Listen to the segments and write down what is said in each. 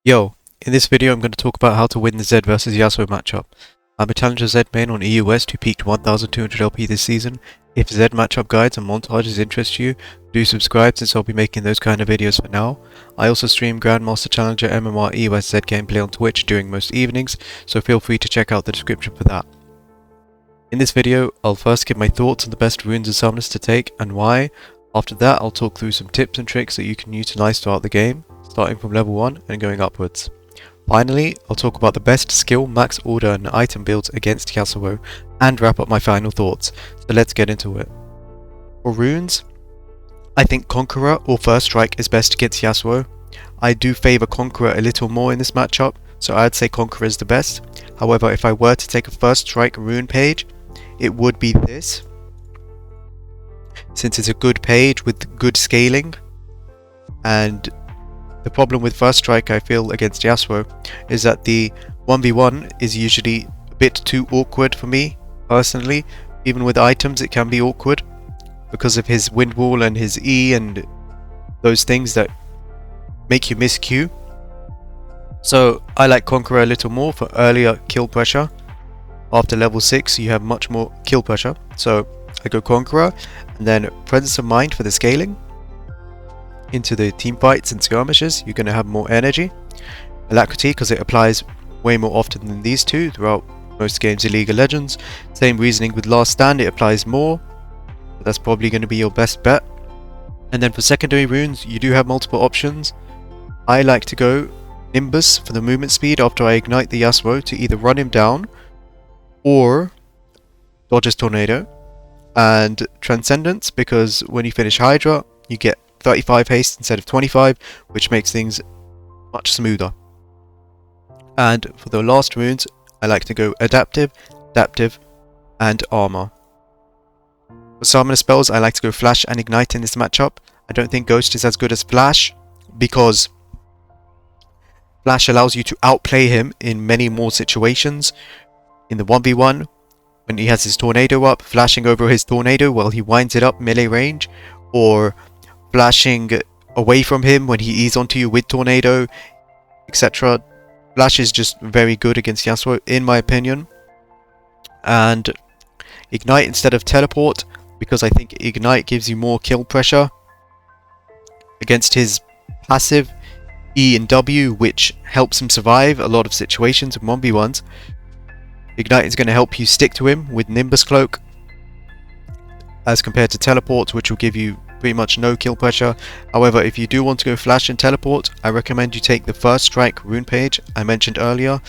Yo, in this video I'm going to talk about how to win the Zed versus Yasuo matchup. I'm a Challenger Zed main on EU West who peaked 1200 LP this season. If Zed matchup guides and montages interest you, do subscribe since I'll be making those kind of videos for now. I also stream Grandmaster Challenger MMR EU West Zed gameplay on Twitch during most evenings, so feel free to check out the description for that. In this video, I'll first give my thoughts on the best runes and summoners to take and why. After that, I'll talk through some tips and tricks that you can utilize throughout the game, starting from level 1 and going upwards. Finally, I'll talk about the best skill, max order and item builds against Yasuo, and wrap up my final thoughts, so let's get into it. For runes, I think Conqueror or First Strike is best against Yasuo. I do favour Conqueror a little more in this matchup, so I'd say Conqueror is the best. However, if I were to take a First Strike rune page, it would be this, since it's a good page with good scaling. And the problem with First Strike, I feel, against Yasuo is that the 1v1 is usually a bit too awkward for me, personally. Even with items it can be awkward because of his wind wall and his E and those things that make you miss Q. So I like Conqueror a little more for earlier kill pressure. After level 6 you have much more kill pressure, so I go Conqueror, and then Presence of Mind for the scaling. Into the team fights and skirmishes, you're going to have more energy. Alacrity, because it applies way more often than these two throughout most games in League of Legends. Same reasoning with Last Stand, it applies more, but that's probably going to be your best bet. And then for secondary runes, you do have multiple options. I like to go Nimbus for the movement speed after I ignite the Yasuo to either run him down or dodge his tornado, and Transcendence because when you finish Hydra you get 35 haste instead of 25, which makes things much smoother. And for the last runes, I like to go Adaptive, and Armor. For summoner spells, I like to go Flash and Ignite in this matchup. I don't think Ghost is as good as Flash because Flash allows you to outplay him in many more situations. In the 1v1, when he has his tornado up, flashing over his tornado while he winds it up melee range, or flashing away from him when he ease onto you with tornado, etc. Flash is just very good against Yasuo in my opinion. And Ignite instead of Teleport, because I think Ignite gives you more kill pressure against his passive E and W, which helps him survive a lot of situations in 1v1s. Ignite is going to help you stick to him with Nimbus Cloak, as compared to Teleport, which will give you pretty much no kill pressure. However, if you do want to go Flash and Teleport, I recommend you take the First Strike rune page I mentioned earlier.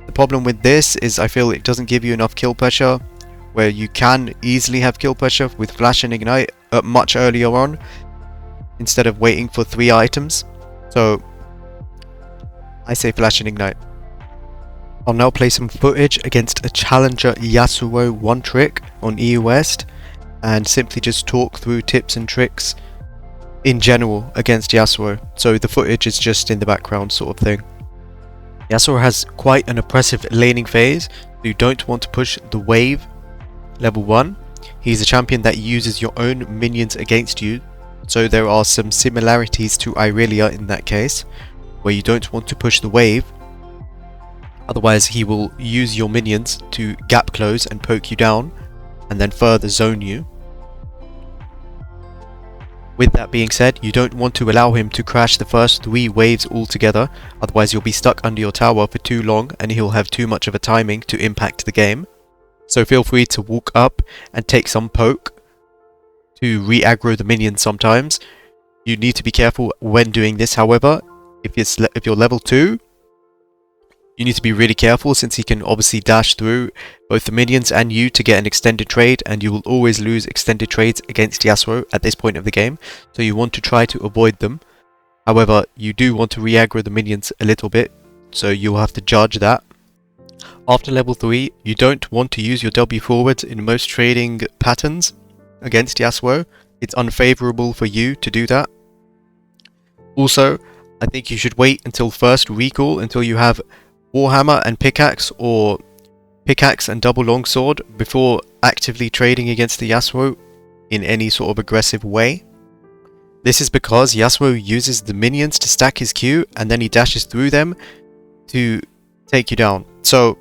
The problem with this is I feel it doesn't give you enough kill pressure, where you can easily have kill pressure with Flash and Ignite much earlier on, instead of waiting for 3 items. So I say Flash and Ignite. I'll now play some footage against a Challenger Yasuo one trick on EU West, and simply just talk through tips and tricks in general against Yasuo. So the footage is just in the background sort of thing. Yasuo has quite an oppressive laning phase, so you don't want to push the wave level 1. He's a champion that uses your own minions against you, so there are some similarities to Irelia in that case, where you don't want to push the wave. Otherwise he will use your minions to gap close and poke you down, and then further zone you. With that being said, you don't want to allow him to crash the first 3 waves altogether, otherwise you'll be stuck under your tower for too long and he'll have too much of a timing to impact the game. So feel free to walk up and take some poke to re-aggro the minions sometimes. You need to be careful when doing this, however. If you're level 2, you need to be really careful, since he can obviously dash through both the minions and you to get an extended trade, and you will always lose extended trades against Yasuo at this point of the game, so you want to try to avoid them. However, you do want to re-aggro the minions a little bit, so you'll have to judge that. After level 3, you don't want to use your W forwards in most trading patterns against Yasuo. It's unfavourable for you to do that. Also, I think you should wait until first recall, until you have Warhammer and Pickaxe, or Pickaxe and Double Longsword, before actively trading against the Yasuo in any sort of aggressive way. This is because Yasuo uses the minions to stack his Q and then he dashes through them to take you down. So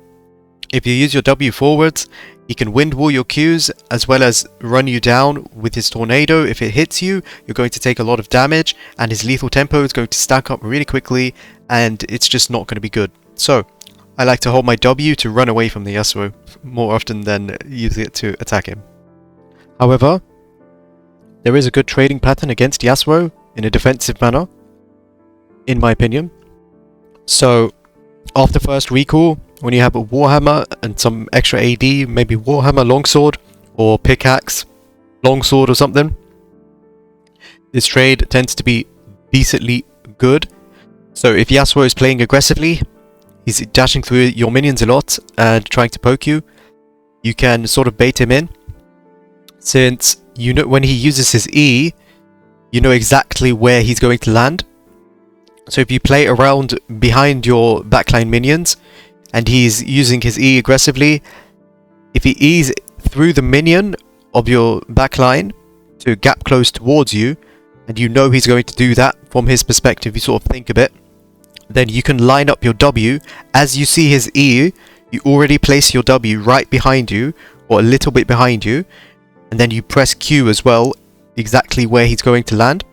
if you use your W forwards, he can wind wall your Qs as well as run you down with his tornado. If it hits you, you're going to take a lot of damage and his lethal tempo is going to stack up really quickly and it's just not going to be good. So I like to hold my W to run away from the Yasuo more often than use it to attack him. However, there is a good trading pattern against Yasuo in a defensive manner, in my opinion. So after first recall, when you have a Warhammer and some extra AD, maybe Warhammer Longsword or Pickaxe Longsword or something, this trade tends to be decently good. So if Yasuo is playing aggressively, he's dashing through your minions a lot and trying to poke you, you can sort of bait him in. Since you know when he uses his E, you know exactly where he's going to land. So if you play around behind your backline minions and he's using his E aggressively, if he E's through the minion of your backline to gap close towards you, and you know he's going to do that from his perspective, you sort of think a bit, then you can line up your W. As you see his E, you already place your W right behind you, or a little bit behind you, and then you press Q as well, exactly where he's going to land.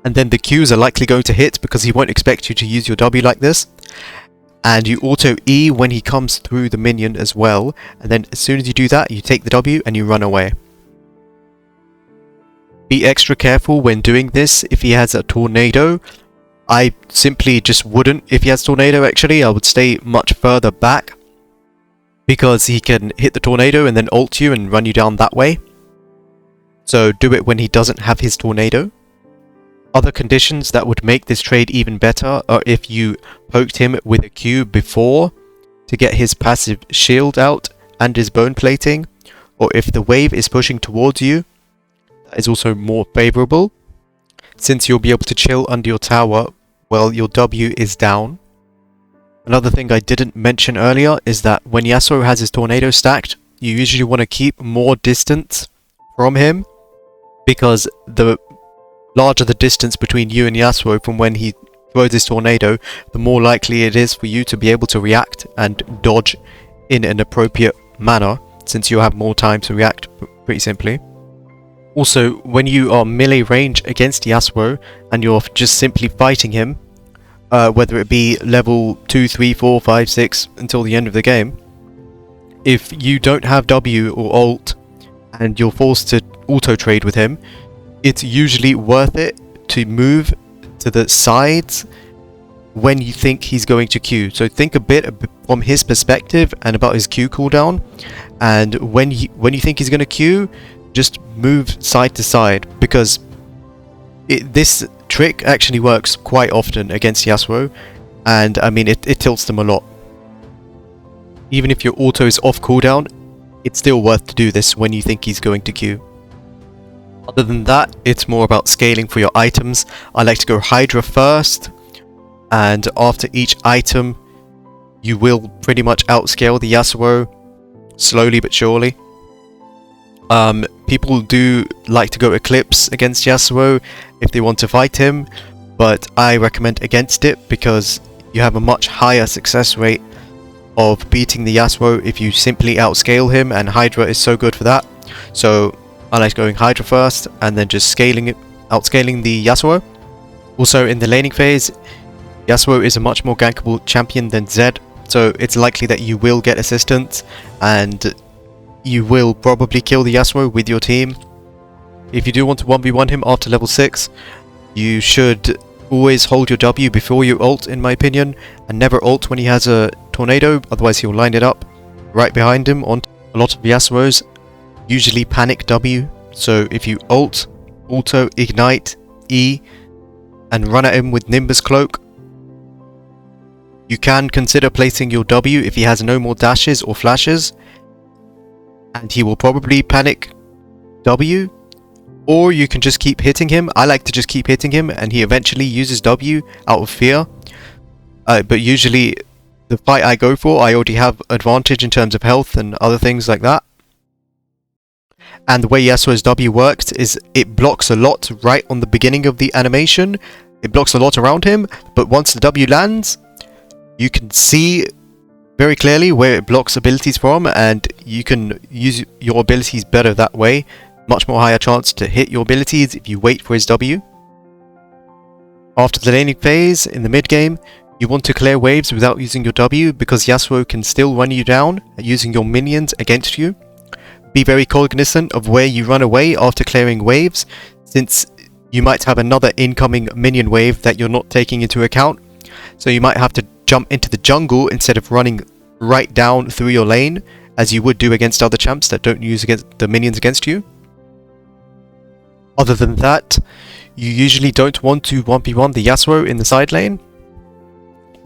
And then the Qs are likely going to hit because he won't expect you to use your W like this. And you auto E when he comes through the minion as well, and then as soon as you do that, you take the W and you run away. Be extra careful when doing this if he has a tornado. I simply just wouldn't. If he has tornado, actually, I would stay much further back because he can hit the tornado and then ult you and run you down that way. So do it when he doesn't have his tornado. Other conditions that would make this trade even better are if you poked him with a Q before to get his passive shield out and his bone plating, or if the wave is pushing towards you. That is also more favorable, since you'll be able to chill under your tower while your W is down. Another thing I didn't mention earlier is that when Yasuo has his tornado stacked, you usually want to keep more distance from him, because the larger the distance between you and Yasuo from when he throws his tornado, the more likely it is for you to be able to react and dodge in an appropriate manner, since you'll have more time to react pretty simply. Also, when you are melee range against Yasuo and you're just simply fighting him, whether it be level 2, 3, 4, 5, 6 until the end of the game, if you don't have W or ult and you're forced to auto trade with him, it's usually worth it to move to the sides when you think he's going to Q. So think a bit from his perspective and about his Q cooldown, and when you think he's going to Q, just move side to side, because this trick actually works quite often against Yasuo, and I mean it tilts them a lot. Even if your auto is off cooldown, it's still worth to do this when you think he's going to Q. Other than that, it's more about scaling for your items. I like to go Hydra first, and after each item you will pretty much outscale the Yasuo slowly but surely. People do like to go Eclipse against Yasuo if they want to fight him, but I recommend against it because you have a much higher success rate of beating the Yasuo if you simply outscale him, and Hydra is so good for that. So I like going Hydra first and then just outscaling the Yasuo. Also in the laning phase, Yasuo is a much more gankable champion than Zed, so it's likely that you will get assistance and you will probably kill the Yasuo with your team. If you do want to 1v1 him after level 6, you should always hold your W before you ult, in my opinion, and never ult when he has a tornado, otherwise he'll line it up right behind him. On a lot of Yasuos usually panic W, so if you ult, auto, ignite, E, and run at him with Nimbus Cloak, you can consider placing your W if he has no more dashes or flashes, and he will probably panic W, or you can just keep hitting him. I like to just keep hitting him and he eventually uses W out of fear, but usually the fight I go for, I already have advantage in terms of health and other things like that. And the way Yasuo's W works is it blocks a lot right on the beginning of the animation. It blocks a lot around him, but once the W lands, you can see very clearly where it blocks abilities from, and you can use your abilities better that way. Much more higher chance to hit your abilities if you wait for his W. After the laning phase, in the mid game, you want to clear waves without using your W, because Yasuo can still run you down using your minions against you. Be very cognizant of where you run away after clearing waves, since you might have another incoming minion wave that you're not taking into account. So you might have to jump into the jungle instead of running right down through your lane, as you would do against other champs that don't use against the minions against you. Other than that, you usually don't want to 1v1 the Yasuo in the side lane,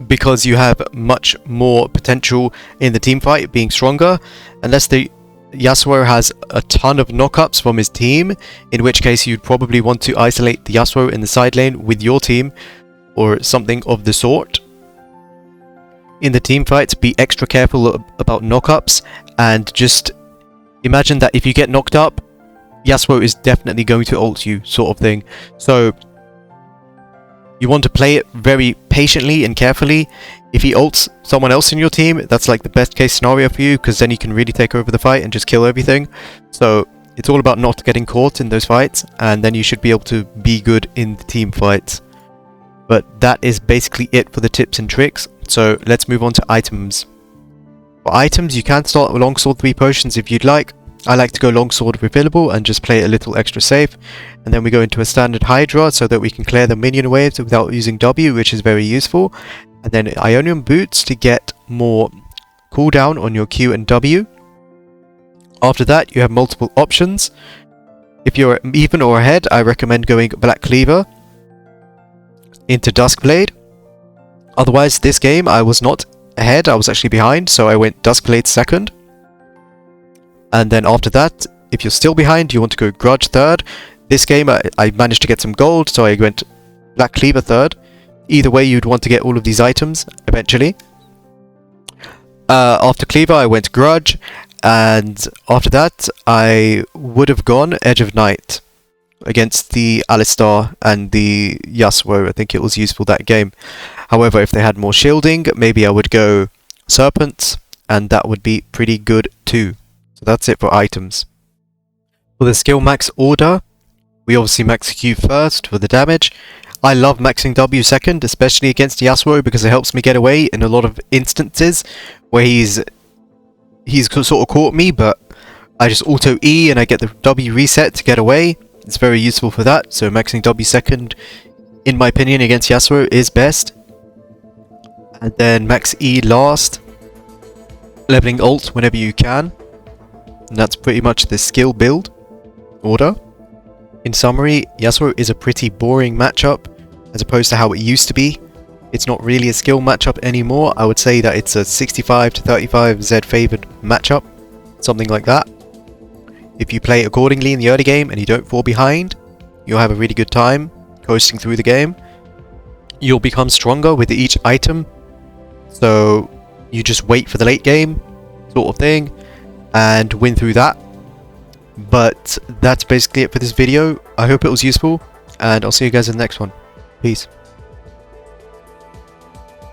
because you have much more potential in the teamfight being stronger, unless the Yasuo has a ton of knockups from his team, in which case you'd probably want to isolate the Yasuo in the side lane with your team, or something of the sort. In the teamfights, be extra careful about knockups, and just imagine that if you get knocked up, Yasuo is definitely going to ult you, sort of thing. So you want to play it very patiently and carefully. If he ults someone else in your team, that's like the best case scenario for you, because then you can really take over the fight and just kill everything. So it's all about not getting caught in those fights, and then you should be able to be good in the team fights. But that is basically it for the tips and tricks. So let's move on to items. For items, you can start with Longsword 3 potions if you'd like. I like to go Longsword refillable and just play it a little extra safe. And then we go into a standard Hydra so that we can clear the minion waves without using W, which is very useful. And then Ionian Boots to get more cooldown on your Q and W. After that, you have multiple options. If you're even or ahead, I recommend going Black Cleaver into Duskblade. Otherwise, this game I was not ahead, I was actually behind, so I went Duskblade second. And then after that, if you're still behind, you want to go Grudge third. This game I managed to get some gold, so I went Black Cleaver third. Either way, you'd want to get all of these items eventually. After Cleaver, I went Grudge, and after that, I would have gone Edge of Night against the Alistar and the Yasuo. I think it was useful that game. However, if they had more shielding, maybe I would go Serpent, and that would be pretty good too. So that's it for items. For the skill max order, we obviously max Q first for the damage. I love maxing W second, especially against Yasuo, because it helps me get away in a lot of instances where he's sort of caught me, but I just auto E and I get the W reset to get away. It's very useful for that, so maxing W second, in my opinion, against Yasuo is best. And then max E last, leveling ult whenever you can. And that's pretty much the skill build order. In summary, Yasuo is a pretty boring matchup, as opposed to how it used to be. It's not really a skill matchup anymore. I would say that it's a 65 to 35 Z favored matchup, something like that. If you play accordingly in the early game and you don't fall behind, you'll have a really good time coasting through the game. You'll become stronger with each item, so you just wait for the late game sort of thing and win through that. But that's basically it for this video. I hope it was useful, and I'll see you guys in the next one. Peace.